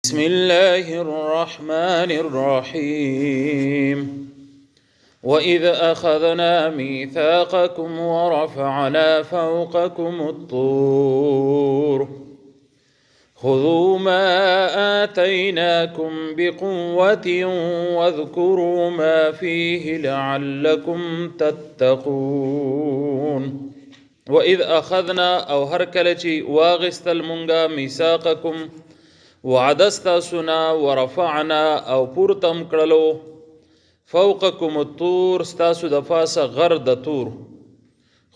بسم الله الرحمن الرحيم وإذ أخذنا ميثاقكم ورفعنا فوقكم الطور خذوا ما آتيناكم بقوة واذكروا ما فيه لعلكم تتقون وإذ أخذنا أو هركلتي واغست المنغا ميثاقكم وعدستاسنا ورفعنا او پورتم کړلو فوقکم الطور ستاسو د پاسه غر د طور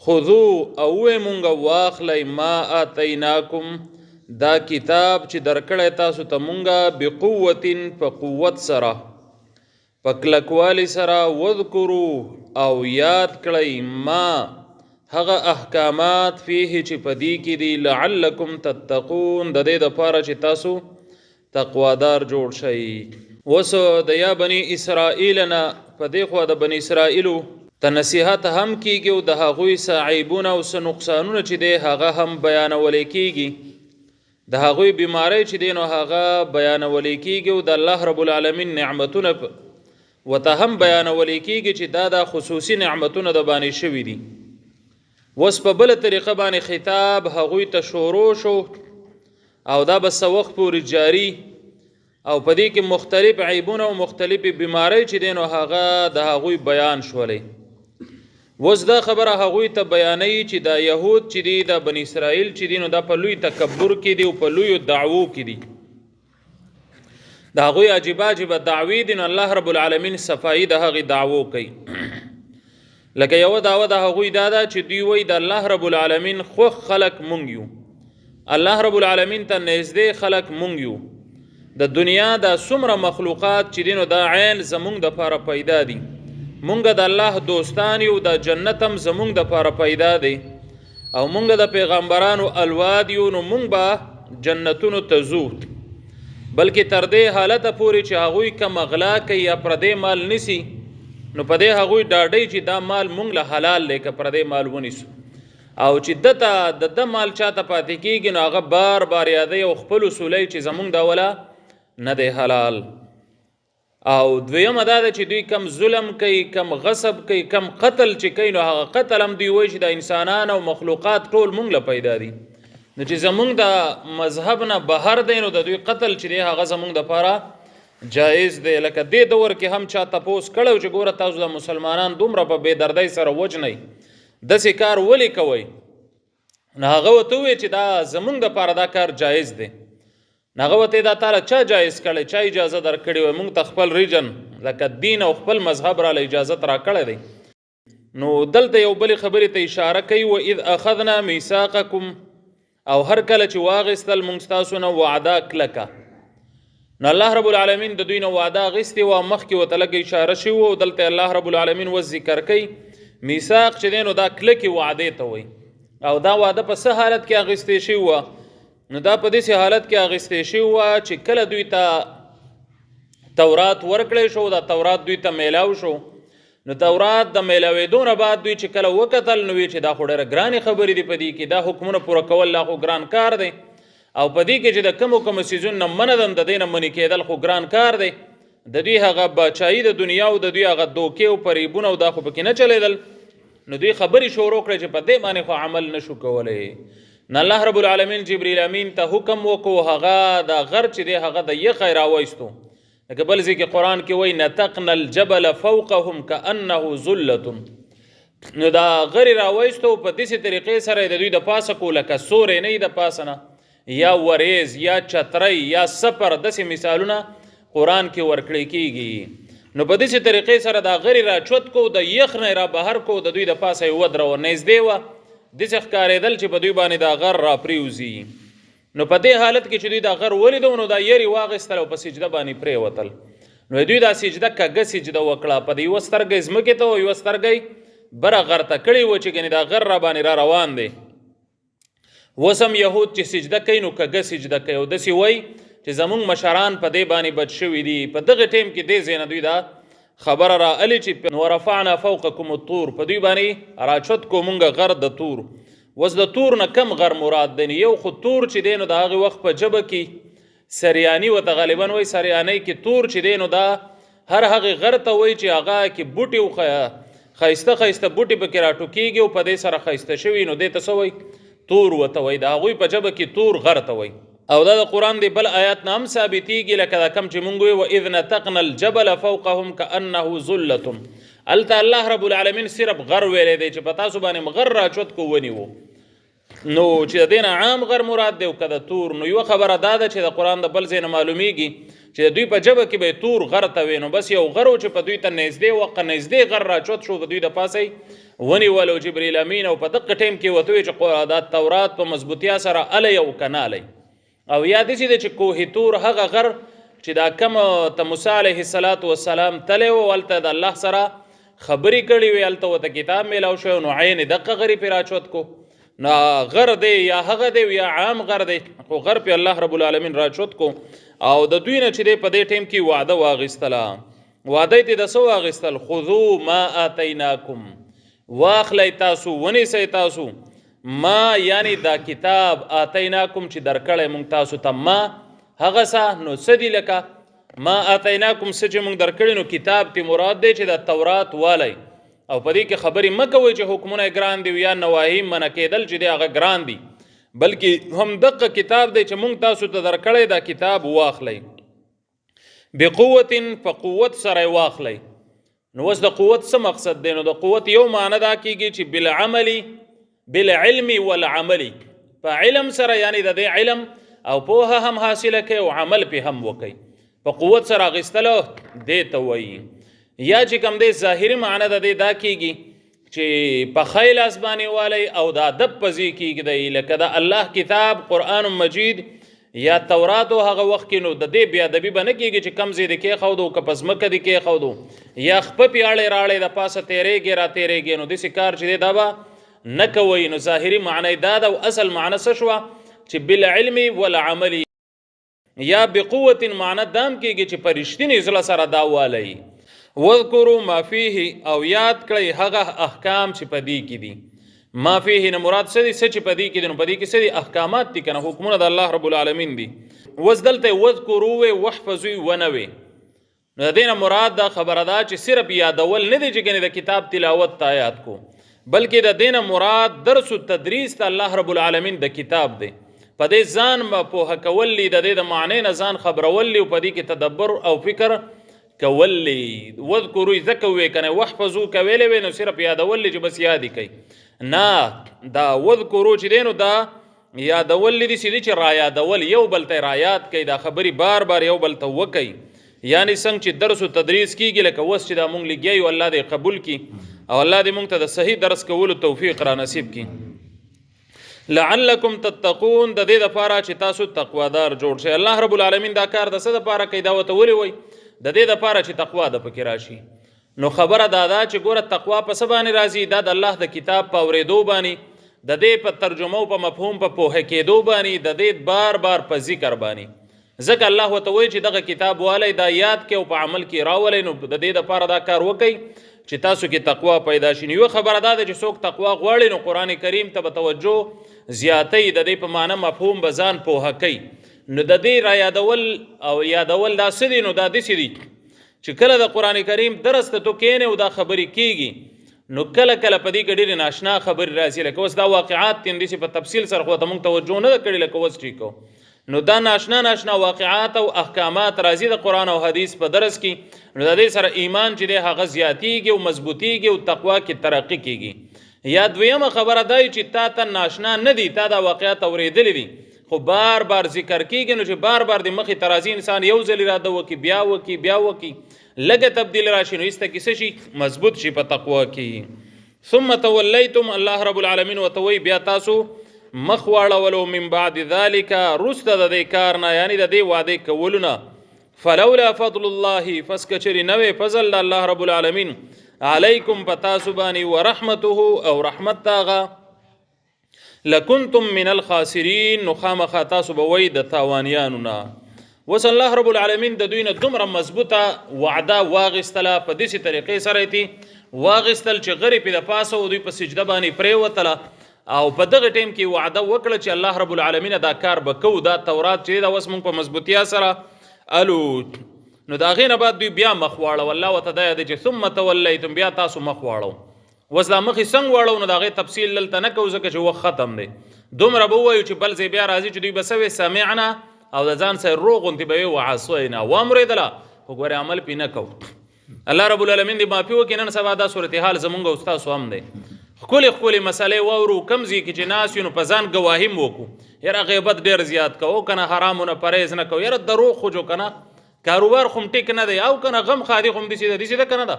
خذو او مونږ واخلی ما آتیناکم دا کتاب چې درکړی تاسو ته مونږه بقوتن په قوت سره په کلکوالي سره وذکرو او یاد کړئ ما هغه احکامات فيه چې پدې کې دي لعلکم تتقون د دې دپاره چې تاسو تقوادار جوړ شئ. وسو د یا بني اسرائیل نه په دې خوا د بني اسرائیلو ته نصیحت هم کیږي او د هغوی څه عیبونه او څه نقصانونه چې دی هغه هم بیانولی کیږي، د هغوی بیماری چې دی نو هغه بیانولی کیږي او د الله رب العالمین نعمتونه ورته هم بیانولی کیږي چې دا د خصوصي نعمتونه د باندې شوي دي. وس په بله طریقه باندې خطاب هغوی ته شروع شو او دا به څه وخت پورې جاري او په دې کې مختلف عیبونه او مختلفې بیماری چې دی نو هغه د هغوی بیان شولی. وس دا خبره هغوی ته بیانوي چې دا یهود چې دي دا بني اسرائیل چې دي نو دا په لوی تکبر کې دي او په لویو دعوو کې دي، د هغوی عجیبه عجیبه دعوې دي نو الله رب العالمین صفایي د هغې دعوو کوي. لکه یوه دعوه د هغوی دا ده چې دوی وایي د الله رب العالمین خوښ خلک مونږ یو، الله رب العالمین ته نږدې خلک مونږ یو، د دنیا دا څومره مخلوقات چې دي نو دا عین زمونږ دپاره پیدا دي، مونږ د الله دوستان یو، د جنت هم زمونږ دپاره پیدا دی او مونږ د پیغمبرانو اولاد یو، نو مونږ به جنتونو ته ځو. بلکې تر دې حالته پورې چې هغوی کم اغلا کوي یا پردی مال نیسي نو په دې هغوی ډاډی چې دا مال مونږ له حلال دی که پردی مال ونیسو، او چې دته د ده مال چاته پاتې کېږي نو هغه بار بار یادوي او خپل اصولی چې زمونږ دا وله نه دی حلال. او دویمه دا ده چې دوی کم ظلم کوي، کم غصب کوي، کم قتل چې کوي نو هغه قتل هم دوی وایي چې د انسانان او مخلوقات ټول مونږ له پیدا دي، نو چې زمونږ د مذهب نه بهر دی نو د دوی قتل چې دی هغه زمونږ دپاره جایز دی. لکه دې دور کې هم چا تپوس کړی چې ګوره تاسو د مسلمانان دومره په بېدردۍ سره وجنئ، داسې کار ولې کوئ؟ نو هغه ورته وویل چې دا زمونږ دپاره دا کار جایز دی. نو هغه ورته دا تاله چا جایز کړی، چا اجازه درکړې وی؟ مونږ ته خپل ریجن لکه دین او خپل مذهب راله اجازت راکړی دی. نو دلته یو بلې خبرې ته اشاره کوي واذ اخذنا میثاقکم او هر کله چې واغېستل مونږ ستاسو نه وعده کلکه، نو الله رب العالمین د دوی نه وعده اخیستې وه، مخکې ورته لږ اشاره شوي وه او دلته الله رب العالمین اوس ذکر کوي. میثاق چې دی نو دا کلکې وعدې ته وایي او دا وعده په څه حالت کې اخیستې شوې وه؟ نو دا په داسې حالت کې اخیستې شوې وه چې کله دوی ته تورات ورکړی شو، دا تورات دوی ته میلاو شو، نو تورات د میلاوېدو نه بعد دوی چې کله وکتل نو وی چې دا خو ډېره ګرانې خبرې دي، په دې کې دا حکمونه پوره کول لا خو ګران کار دی، او په دې کې چې د کومو کومو څیزونو نه منع دم د دې نه منې کېدل خو ګران کار دی. د دوی هغه بادشاهي د دنیا او د دوی هغه دوکې او فریبونه او دا خو پکې نه چلېدل، نو دوی خبرې شروع کړې چې په دې باندې خو عمل نشو کولی. نو الله رب العالمین جبریل امین ته حکم وکړو هغه د غر چې دی هغه د یخی راوایستو، لکه بل ځای کې قرآن کې وایي نتقنا الجبل فوقهم کانه ذلة، نو دا غرې راوایستو په داسې طریقې سره د دوی د پاسه کو لکه سوری نه د پاسه نه یا وریز یا چتری یا سپر، داسې مثالونه قرآن کې ورکړی کېږي. نو په داسې طریقې سره دا غرې را چوت کو، د یخ نه را بهر کو، د دوی د پاسه یې ودروه، نږدې وه داسې ښکارېدل چې په دوی باندې دا غر را پرېوځي. نو په دې حالت کې چې دوی دا غر ولیدو نو دا یرې واغېستل او په سجده باندې پرېوتل، نو دوی دا سجده کږه سجده وکړه، په د یوه سترګۍ ځمکې ته او یوه سترګۍ بره غر ته کړې وه چې ګنې دا غر را باندې را روان دی. اوس هم یهود چې سجده کوي نو کږه سجده کوي او داسې وایي چې زمونږ مشران په دې باندې بد شوي دي. په دغه ټیم کې دې ځای نه دوی دا خبره راغلې چې ورفعنا فوقکم الطور، په دوی باندې راچت کو مونږ غر د طور. اوس د طور نه کم غر مراد دی؟ یو خو طور چې دی نو د هغې وخت په ژبه کې سریانی ورته غالبا وایي سریانی کې تور چې دی نو دا هر هغه غر ته وایي چې هغه کې بوټي ښایسته ښایسته بوټي پکې راټوکېږي او په دې سره ښایسته شوي نو دې ته څه وایي تور ورته وایي د هغوی په ژبه کې تور غر ته وایي او دا د قرآن دی بل آیات نه هم ثابتېږي لکه دا کم چې مونږ وایو واذ نتقنا الجبل فوقهم كأنه ظلة هلته الله رب العالمین صرف غر ویلی دی چې په تاسو باندې غر راچوت کو ونیو نو چې د دې نه عام غر مراد دی او که د تور نو یوه خبره دا ده چې د قرآن د بل ځای نه معلومیږي چې د دوی په ژبه کې به تور غر ته وي نو بس یو غر و چې په دوی ته نږدې وقه نږدې غر راچوت شو د دوی د پاسه ونیول او جبریل امین او په دقه ټیم کې ورته ویې چې دا تورات په مضبوطیا سره الی او که نه الی او یا داسې دی چې کوه تور هغه غر چې دا کم ته موسی علیه السلام تلی و هلته د الله سره خبرې کړې وې هلته ورته کتاب میلاو شوی نو عین دقه غرې پرې راچوت کو نو غر دی یا هغه دی یا عام غر دی خو غر پې الله رب العالمین راچوت کو او د دوی نه چې دی په دې ټیم کې وعده واغېستله وعده یې د څه واغېستل خذو ما آتیناکم واخلی تاسو ونیسئ تاسو ما یعنی دا کتاب آتیناکم چې درکړی مونږ تاسو ته ما هغه څه نو څه دي لکه ما آتیناکم څه چې مونږ درکړي نو کتاب تی مراد دی چې د تورات والی او په دې کې خبرې مه کوئ چې حکمونه ګران دي یا نواهی منع کېدل چې دی هغه ګران دي بلکې هم دقه کتاب دی چې مونږ تاسو ته درکړی دا کتاب واخلی بقوت په قوت سره واخلی نو اوس د قوت څه مقصد دی نو د قوت یو معنی دا کېږي چې بالعملی بالعلم والعمل په علم سره یعنی د دې علم او پوهه هم حاصله کوي او عمل پې هم وکوي په قوت سره اخیستلو دې ته وایي یا چې کوم دی ظاهري معنی د دې دا کېږي چې په ښی لاس باندې والی او د ادب په ځای کېږدی لکه د الله کتاب قرآن مجید یا تورات او هغه وخت کې نو د دې بېادبي به نه کېږي چې کم ځای دې کېښودو که په ځمکه دې کېښودو یا خپه پې اړې د پاسه تېرېږي را تېرېږي نو داسې کار چې دی دا به نه کوئ نو ظاهري معنی دا ده او اصل معنی څه شوه چې بالعلم والعمل یا بقوت معنی دام کېږي چې په رښتینې زړه سره دا والی واذکروا ما فیه او یاد کړئ هغه احکام چې په دې کې دي ما فیه نه مراد څه دي څه چې په دې کې دي نو په دې کې څه دي احکامات دي که نه حکمونه د الله رب العالمین دي اوس دلته واذکروا واحفظوا ونوي نو د دې نه مراد دا خبره ده چې صرف یادول نه دی چې ګنې د کتاب تلاوت ته یاد کو بلکې د دې نه مراد درس و تدریس ته الله رب العالمین د کتاب دی په دې ځان پوهه کول دي د دې د معنی نه ځان خبرول دي او په دې کې تدبر او فکر کول دي واذکروا ځکه ووایې که نه واحفظو که ویلی وی نو صرف یادول دي چې بس یادې کوي نه دا واذکروا چې دی نو دا یادول دي چې را یادول یو بل ته را یاد کوي دا خبرې بار بار یو بل ته وکوي یعنی څنګه چې درس و تدریس کېږي لکه اوس چې دا مونږ لګیا یو الله دې قبول کړي او الله دې مونږ ته د صحیح درس کولو توفیق را نصیب کړي لعلکم تتقون د دې دپاره چې تاسو تقوادار جوړ شئ الله رب العالمین دا کار د څه دپاره کوي دا ورته ولې وایي د دې دپاره چې تقوا د پکې راشي نو خبره دا ده چې ګوره تقوا په څه باندې راځي دا د الله د کتاب په اورېدو باندې د دې په ترجمه او په مفهوم په پوهه کېدو باندې د دې بار بار په ذکر باندې ځکه الله ورته وایي چې دغه کتاب والی دا یاد کې او په عمل کې راولئ نو د دې دپاره دا کار وکئ چې تاسو کې تقوا پیدا شي نو یوه خبره دا ده چې څوک تقوا غواړي نو قرآن کریم ته به توجه زیاتوي د دې په معنی مفهوم به ځان پوهه کوي نو د دې را یادول او یادول دا څه دي نو دا داسې دي چې کله د قرآن کریم درس ته تو کښېنې او دا خبرې کېږي نو کله کله په دې کې ډېرې ناشنا خبرې راځي لکه اوس دا واقعات دي داسې په تفصیل سره خو ته مونږ توجه نه ده کړې لکه اوس ټیکو نو دا ناشنا واقعات او احکامات راځي د قرآن او حدیث په درس کې نو د دې سره ایمان چې دی هغه زیاتیږي او مضبوطیږي او تقوا کې ترقي کېږي یا دویمه خبره دا چې تا ته ناشنا نه دي تا دا واقعات اورېدلي دي خو بار بار ذکر کېږي نو چې بار بار د مخې ته راځي انسان یو ځل اراده وکړي بیا وکړي لږه تبدیل راشي نو ایسته کې څه شي مضبوط شي په تقوا کې ثم تولیتم الله رب العالمین ورته وایي بیا تاسو مخ واړولو من بعد ذلك رسته د دې کار نه یعنی د دې وعدې کولو نه فلولا فضل الله فسکچري نوې فضل د الله رب العالمین علیکم په تاسو باندې ورحمته او رحمت تاغه لکنتم من الخاسرین نو خامخا تاسو به وایي د تاوانیانو نه وس الله رب العالمین د دوی نه دومره مضبوطه وعده واغېستله په داسې طریقې سره یې واغېستل چې غرې پې د پاسه و دوی په سجده باندې پرېوتله او په دغه ټیم کې وعده وکړه چې الله رب العالمین دا کار به کوو، دا تورات چې دا اوس موږ په مضبوطیا سره الو. نو د هغې نه بعد دوی بیا مخ واړو. الله ورته دا یادوي چې ثم تولیتم، بیا تاسو مخ واړو. اوس دا مخې څنګه واړو نو د هغې تفصیل دلته نه کوو ځکه چې وخت ختم دی. دومره به ووایو چې بل ځای بیا راځي چې دوی به څه وی سمعنا او د ځان سره روغ غوندې به وي وعصینا واورېدله خو ګورې عمل پې نه کوو. الله رب العالمین دې معافي وکړي. نن سبا دا صورتحال زمونږ او ستاسو هم دی. ښکلې ښکلې مسلې واورو، کم ځای کې چې ناست یو نو په ځان ګواهي م وکړو. یاره غیبت ډېر زیات کوو که نه، حرامو نه پرهیز نه کوو، یاره دروغ خو جو که نه، کاروبار خو م ټیک نه دی، او که نه غم خادي خو م داسې ده داسې ده که نه ده.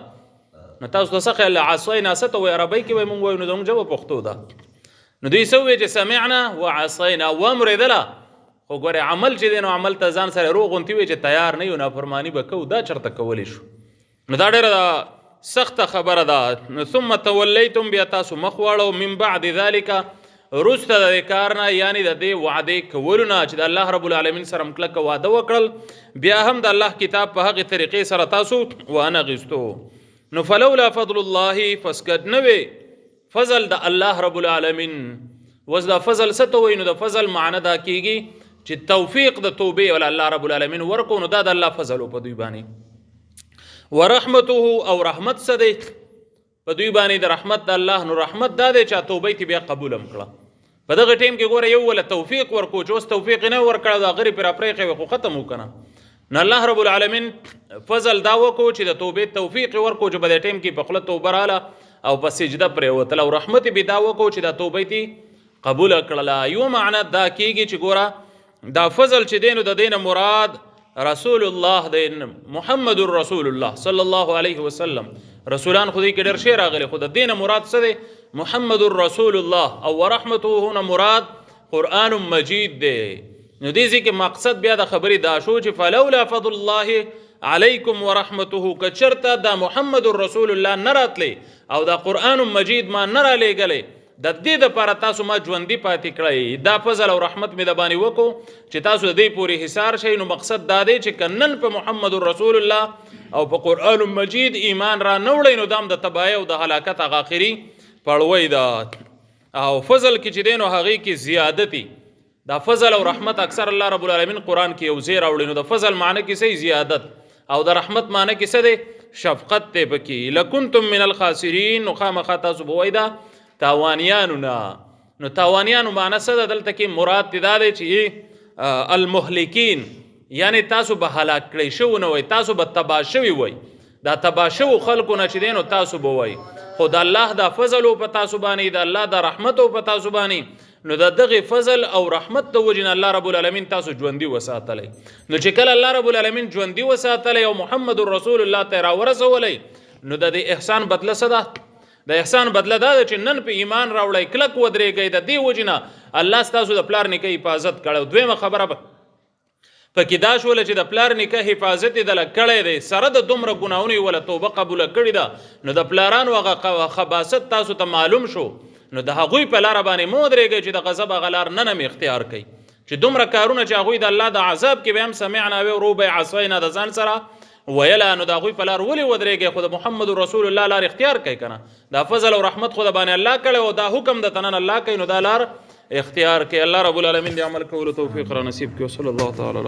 نو تاسو ته څه خیال عصینا څه ته وایي؟ عربۍ کې به مونږ وایو، نو زموږ ژبه پښتو ده. نو دوی څه ووایي چې سمعنا وعصینا واورېدله، خو ګورې عمل چې دی نو عمل ته ځان سره روغ غوندې وي چې تیار نه یو، نافرماني به کوو. دا چېرته کولی شو؟ نو دا ډېره سخته خبره ده. نو ثم تولیتم، بیا تاسو مخ واړو، من بعد ذلک، وروسته د دې کار نه، یعنې د دې وعدې کولو نه چې د الله رب العالمین سره م کلکه واده وکړل، بیا هم د الله کتاب په هغې طریقې سره تاسو وانغېستو. نو فلولا فضل الله، فسکد نه وی فضل د الله رب العالمین. اوس دا فضل څه ته وایي؟ نو د فضل معنی دا کېږي چې توفیق د توبې ولا الله رب العالمین ورکو، نو دا د الله فضل و په دوی باندې. ورحمته، او رحمت څه دی په دوی باندې د رحمت د الله؟ نو رحمت دا دی چې توبې ته بیا قبول هم کړه. په دغه ټیم کې ګوره یو ولا توفیق ورکو، چې اوس توفیق نه ورکړه دا غریب پرې راپرېښی وي خو ختم وکنه. نو الله رب العالمین فضل دا وکړو چې د توبې توفیق ورکو چې په دې ټیم کې په خوله توبه راله او په سجده پرېوتله، او رحمت یې دا وکړو چې دا توبې ته قبوله کړله. یو معنی دا کېږي چې ګوره دا فضل چې دی نو د دې نه مراد رسول الله دی، محمد رسول الله صلی الله علیه وسلم. رسولان خو دې کې ډېر شی راغلی، خو د دې نه مراد څه دی؟ محمد رسول الله. او ورحمته هنا مراد قرآن مجید دی. نو دې ځای کې مقصد بیا د خبرې دا شو چې فلولا فضل الله علیکم ورحمته، که چېرته دا محمد رسول الله نه راتلی او دا قرآن مجید ما نه رالیږلی، د دې دپاره تاسو ما ژوندي پاتې کړی، دا فضل او رحمت مې د باندې وکړو چې تاسو د دې پورې حصار شئ. نو مقصد دا دی چې که نن په محمد رسول الله او په قرآن مجید ایمان را نه وړئ نو دا هم د تباهۍ او د هلاکت هغه آخري پړوی ده. او فضل کې چې دی نو هغې کې زیادتي، دا فضل او رحمت اکثر الله رب العالمین قرآن کې یو ځای راوړي. نو د فضل معنی کې څه زیادت، او د رحمت معنی کې څه دی؟ شفقت دی پکې. لکنتم من الخاسرین، نو خامخا تاسو به وایي دا تاوانیانو نه. نو تاوانیانو معنی څه ده؟ دلته کې مراد دی دا دی چې المهلکین، یعنی تاسو به هلاک کړی شوي نه وای، تاسو به تباه شوي وای. دا تباه شوو خلکو نه چې دی نو تاسو به وای. خو د الله دا فضل و په تاسو باندې، د الله دا رحمت و په تاسو باندې، نو د دغه فضل او رحمت د وجې نه الله رب العالمین تاسو ژوندي وساتلی. نو چې کله الله رب العالمین ژوندي وساتلی او محمد رسول الله ته راورسولی، نو د دې احسان بدله څه ده؟ د احسان بدله دا ده چې نن په ایمان راوړی، کلک ودرېږئ. د دې وجې نه الله ستاسو د پلار نیکه حفاظت کړی. دویمه خبره پکې دا شوله چې د پلار نیکه حفاظت یې دله کړی دی، سره د دومره ګناهونو یې وله توبه قبوله کړې ده. نو د پلارانو هغه خباست تاسو ته معلوم شو، نو د هغوی په لاره باندې مه ودرېږئ چې د غضب هغه لار نن هم اختیار کوي، چې دومره کارونه چې هغوی د الله د عذاب کې به هم سمعنا ورو به عصینا د ځان سره ویله، نو د هغوی په لار ولې ودرېږئ؟ خو د محمد رسول الله لار اختیار کوي که نه؟ دا فضل او رحمت خو د باندې الله کړی او دا حکم د تنن الله کوي، نو دا لار اختیار کوي. الله رب العالمین دې عمل کولو توفیق را نصیب کړي. صلی الله تعالی